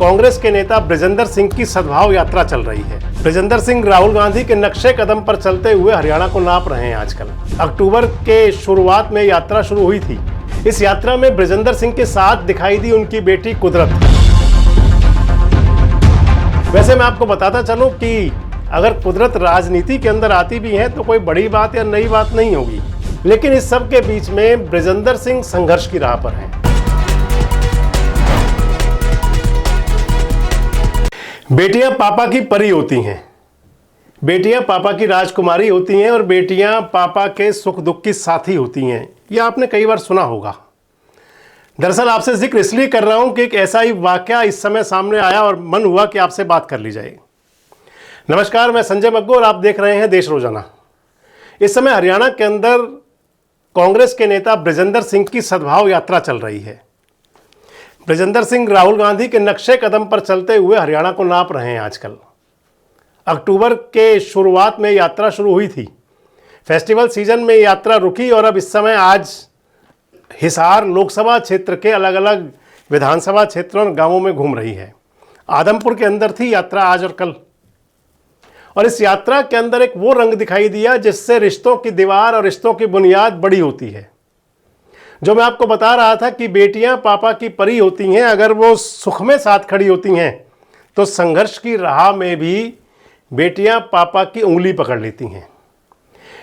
कांग्रेस के नेता बृजेंद्र सिंह की सद्भाव यात्रा चल रही है। बृजेंद्र सिंह राहुल गांधी के नक्शे कदम पर चलते हुए हरियाणा को नाप रहे हैं आजकल। अक्टूबर के शुरुआत में यात्रा शुरू हुई थी। इस यात्रा में बृजेंद्र सिंह के साथ दिखाई दी उनकी बेटी कुदरत। वैसे मैं आपको बताता चलूं कि अगर कुदरत राजनीति के अंदर आती भी है तो कोई बड़ी बात या नई बात नहीं होगी, लेकिन इस सब के बीच में बृजेंद्र सिंह संघर्ष की राह पर हैं। बेटियां पापा की परी होती हैं, बेटियां पापा की राजकुमारी होती हैं और बेटियां पापा के सुख दुख की साथी होती हैं। यह आपने कई बार सुना होगा। दरअसल आपसे जिक्र इसलिए कर रहा हूं कि एक ऐसा ही वाकया इस समय सामने आया और मन हुआ कि आपसे बात कर ली जाए। नमस्कार, मैं संजय मग्गू और आप देख रहे हैं देश रोजाना। इस समय हरियाणा के अंदर कांग्रेस के नेता बृजेंद्र सिंह की सद्भाव यात्रा चल रही है। बृजेंद्र सिंह राहुल गांधी के नक्शे कदम पर चलते हुए हरियाणा को नाप रहे हैं आजकल। अक्टूबर के शुरुआत में यात्रा शुरू हुई थी। फेस्टिवल सीजन में यात्रा रुकी और अब इस समय आज हिसार लोकसभा क्षेत्र के अलग अलग विधानसभा क्षेत्रों और गांवों में घूम रही है। आदमपुर के अंदर थी यात्रा आज और कल, और इस यात्रा के अंदर एक वो रंग दिखाई दिया जिससे रिश्तों की दीवार और रिश्तों की बुनियाद बड़ी होती है। जो मैं आपको बता रहा था कि बेटियां पापा की परी होती हैं, अगर वो सुख में साथ खड़ी होती हैं तो संघर्ष की राह में भी बेटियां पापा की उंगली पकड़ लेती हैं।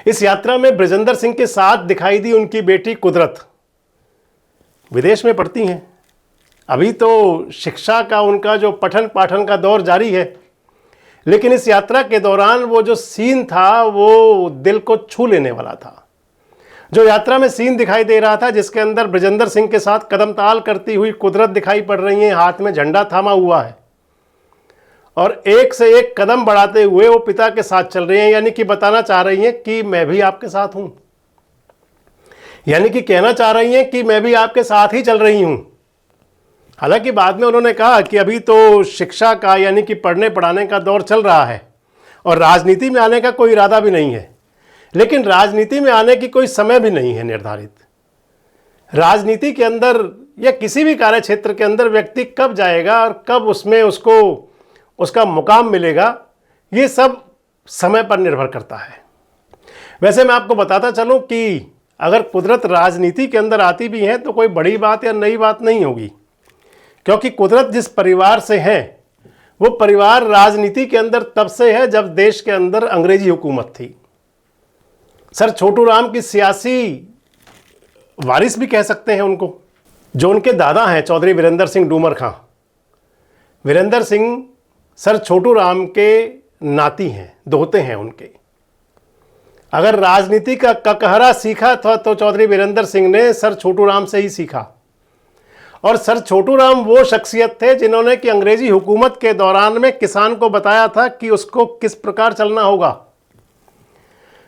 इस यात्रा में बृजेंद्र सिंह के साथ दिखाई दी उनकी बेटी कुदरत। विदेश में पढ़ती हैं, अभी तो शिक्षा का उनका जो पठन पाठन का दौर जारी है, लेकिन इस यात्रा के दौरान वो जो सीन था वो दिल को छू लेने वाला था। जो यात्रा में सीन दिखाई दे रहा था जिसके अंदर बृजेंद्र सिंह के साथ कदम ताल करती हुई कुदरत दिखाई पड़ रही है, हाथ में झंडा थामा हुआ है और एक से एक कदम बढ़ाते हुए वो पिता के साथ चल रही हैं। यानी कि बताना चाह रही हैं कि मैं भी आपके साथ हूं, यानी कि कहना चाह रही हैं कि मैं भी आपके साथ ही चल रही हूं। हालांकि बाद में उन्होंने कहा कि अभी तो शिक्षा का यानी कि पढ़ने पढ़ाने का दौर चल रहा है और राजनीति में आने का कोई इरादा भी नहीं है, लेकिन राजनीति में आने की कोई समय भी नहीं है निर्धारित। राजनीति के अंदर या किसी भी कार्य क्षेत्र के अंदर व्यक्ति कब जाएगा और कब उसमें उसको उसका मुकाम मिलेगा, ये सब समय पर निर्भर करता है। वैसे मैं आपको बताता चलूं कि अगर कुदरत राजनीति के अंदर आती भी है तो कोई बड़ी बात या नई बात नहीं होगी, क्योंकि कुदरत जिस परिवार से है वो परिवार राजनीति के अंदर तब से है जब देश के अंदर अंग्रेजी हुकूमत थी। सर छोटू राम की सियासी वारिस भी कह सकते हैं उनको। जो उनके दादा हैं चौधरी वीरेंद्र सिंह डूमर खां, वीरेंद्र सिंह सर छोटू राम के नाती हैं, दोहते हैं उनके। अगर राजनीति का ककहरा सीखा था तो चौधरी वीरेंद्र सिंह ने सर छोटू राम से ही सीखा। और सर छोटू राम वो शख्सियत थे जिन्होंने कि अंग्रेजी हुकूमत के दौरान में किसान को बताया था कि उसको किस प्रकार चलना होगा।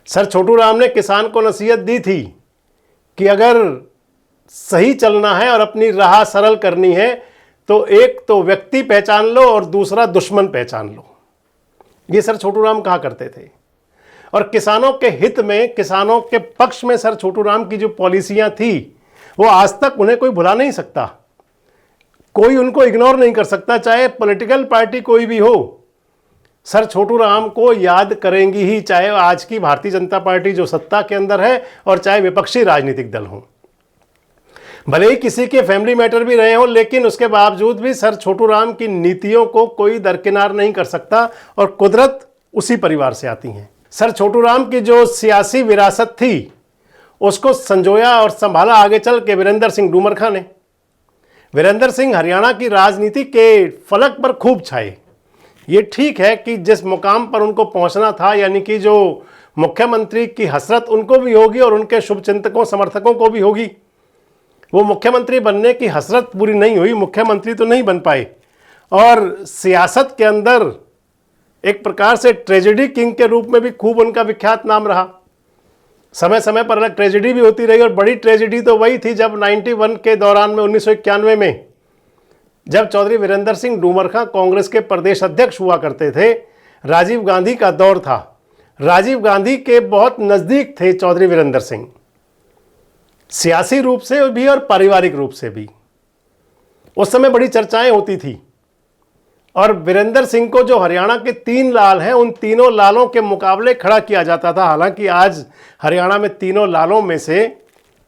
सर छोटू राम ने किसान को नसीहत दी थी कि अगर सही चलना है और अपनी राह सरल करनी है तो एक तो व्यक्ति पहचान लो और दूसरा दुश्मन पहचान लो। ये सर छोटू राम कहा करते थे। और किसानों के हित में, किसानों के पक्ष में सर छोटू राम की जो पॉलिसियां थी वो आज तक उन्हें कोई भुला नहीं सकता, कोई उनको इग्नोर नहीं कर सकता। चाहे पॉलिटिकल पार्टी कोई भी हो, सर छोटू राम को याद करेंगी ही, चाहे आज की भारतीय जनता पार्टी जो सत्ता के अंदर है और चाहे विपक्षी राजनीतिक दल हो। भले ही किसी के फैमिली मैटर भी रहे हो, लेकिन उसके बावजूद भी सर छोटू राम की नीतियों को कोई दरकिनार नहीं कर सकता और कुदरत उसी परिवार से आती हैं। सर छोटू राम की जो सियासी विरासत थी उसको संजोया और संभाला आगे चल के वीरेंद्र सिंह डूमर खां ने। वीरेंद्र सिंह हरियाणा की राजनीति के फलक पर खूब छाए। ये ठीक है कि जिस मुकाम पर उनको पहुंचना था, यानी कि जो मुख्यमंत्री की हसरत उनको भी होगी और उनके शुभचिंतकों समर्थकों को भी होगी। वो मुख्यमंत्री बनने की हसरत पूरी नहीं हुई, मुख्यमंत्री तो नहीं बन पाए और सियासत के अंदर एक प्रकार से ट्रेजेडी किंग के रूप में भी खूब उनका विख्यात नाम रहा। समय समय पर अलग ट्रेजेडी भी होती रही और बड़ी ट्रेजेडी तो वही थी जब 91 के दौरान में 1991 में जब चौधरी वीरेंद्र सिंह डूमर खां कांग्रेस के प्रदेश अध्यक्ष हुआ करते थे। राजीव गांधी का दौर था, राजीव गांधी के बहुत नज़दीक थे चौधरी वीरेंद्र सिंह, सियासी रूप से भी और पारिवारिक रूप से भी। उस समय बड़ी चर्चाएं होती थी और वीरेंद्र सिंह को जो हरियाणा के 3 लाल हैं, उन तीनों लालों के मुकाबले खड़ा किया जाता था। हालांकि आज हरियाणा में तीनों लालों में से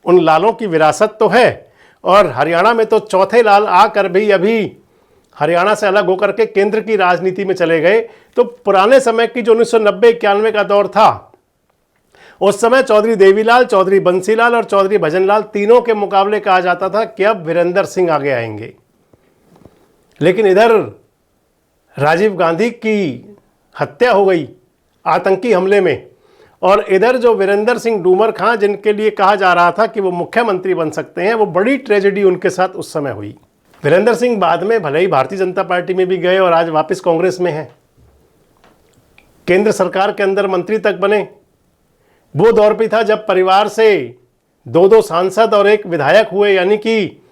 उन लालों की विरासत तो है, और हरियाणा में तो चौथे लाल आकर भी अभी हरियाणा से अलग होकर के केंद्र की राजनीति में चले गए। तो पुराने समय की जो 1990-91 का दौर था, उस समय चौधरी देवीलाल, चौधरी बंसीलाल और चौधरी भजनलाल तीनों के मुकाबले कहा जाता था कि अब वीरेंद्र सिंह आगे आएंगे। लेकिन इधर राजीव गांधी की हत्या हो गई आतंकी हमले में, और इधर जो वीरेंद्र सिंह डूमर खां, जिनके लिए कहा जा रहा था कि वो मुख्यमंत्री बन सकते हैं, वो बड़ी ट्रेजेडी उनके साथ उस समय हुई। वीरेंद्र सिंह बाद में भले ही भारतीय जनता पार्टी में भी गए और आज वापस कांग्रेस में हैं, केंद्र सरकार के अंदर मंत्री तक बने। वो दौर भी था जब परिवार से 2 सांसद और 1 विधायक हुए, यानी कि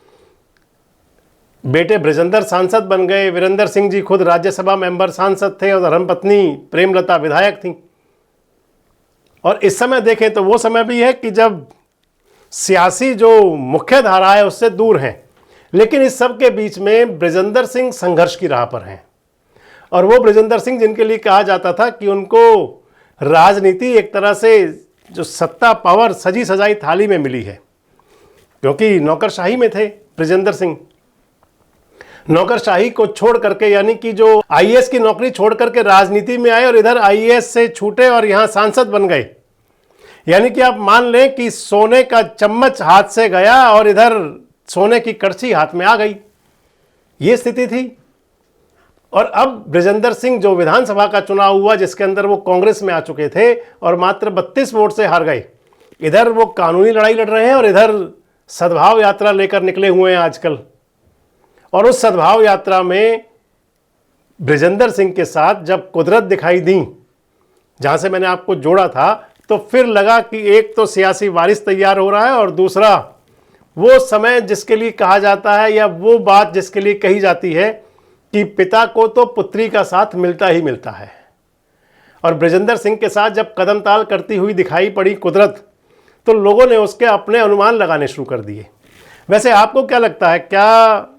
बेटे ब्रजेंद्र सांसद बन गए, वीरेंद्र सिंह जी खुद राज्यसभा मेंबर सांसद थे और धर्मपत्नी प्रेमलता विधायक थी। और इस समय देखें तो वो समय भी है कि जब सियासी जो मुख्य धारा है उससे दूर हैं, लेकिन इस सब के बीच में ब्रजेंद्र सिंह संघर्ष की राह पर हैं। और वो ब्रजेंद्र सिंह जिनके लिए कहा जाता था कि उनको राजनीति एक तरह से जो सत्ता पावर सजी सजाई थाली में मिली है, क्योंकि नौकरशाही में थे ब्रजेंद्र सिंह। नौकरशाही को छोड़ करके, यानी कि जो आईएएस की नौकरी छोड़ करके राजनीति में आए और इधर आईएएस से छूटे और यहां सांसद बन गए। यानी कि आप मान लें कि सोने का चम्मच हाथ से गया और इधर सोने की कड़छी हाथ में आ गई, ये स्थिति थी। और अब ब्रजेंद्र सिंह जो विधानसभा का चुनाव हुआ, जिसके अंदर वो कांग्रेस में आ चुके थे और मात्र 32 वोट से हार गए, इधर वो कानूनी लड़ाई लड़ रहे हैं और इधर सद्भाव यात्रा लेकर निकले हुए हैं आजकल। और उस सद्भाव यात्रा में ब्रजेंद्र सिंह के साथ जब कुदरत दिखाई दी, जहां से मैंने आपको जोड़ा था, तो फिर लगा कि एक तो सियासी वारिस तैयार हो रहा है और दूसरा वो समय जिसके लिए कहा जाता है, या वो बात जिसके लिए कही जाती है कि पिता को तो पुत्री का साथ मिलता ही मिलता है। और ब्रजेंद्र सिंह के साथ जब कदम ताल करती हुई दिखाई पड़ी कुदरत, तो लोगों ने उसके अपने अनुमान लगाने शुरू कर दिए। वैसे आपको क्या लगता है, क्या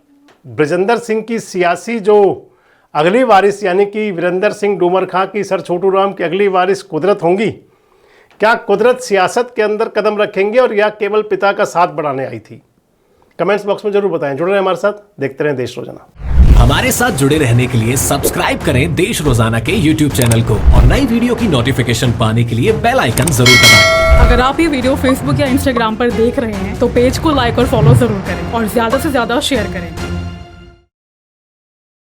ब्रजेंद्र सिंह की सियासी जो अगली वारिस, यानी कि वीरेंद्र सिंह डूमर खां की सर छोटू राम की अगली वारिस कुदरत होंगी? क्या कुदरत सियासत के अंदर कदम रखेंगे और या केवल पिता का साथ बढ़ाने आई थी? कमेंट्स बॉक्स में जरूर बताएं। जुड़े रहें हमारे साथ, देखते रहें देश रोजाना। हमारे साथ जुड़े रहने के लिए सब्सक्राइब करें देश रोजाना के YouTube चैनल को, और नई वीडियो की नोटिफिकेशन पाने के लिए बेल आइकन जरूर दबाएं। अगर आप ये वीडियो Facebook या Instagram पर देख रहे हैं तो पेज को लाइक और फॉलो जरूर करें और ज्यादा से ज्यादा शेयर करें।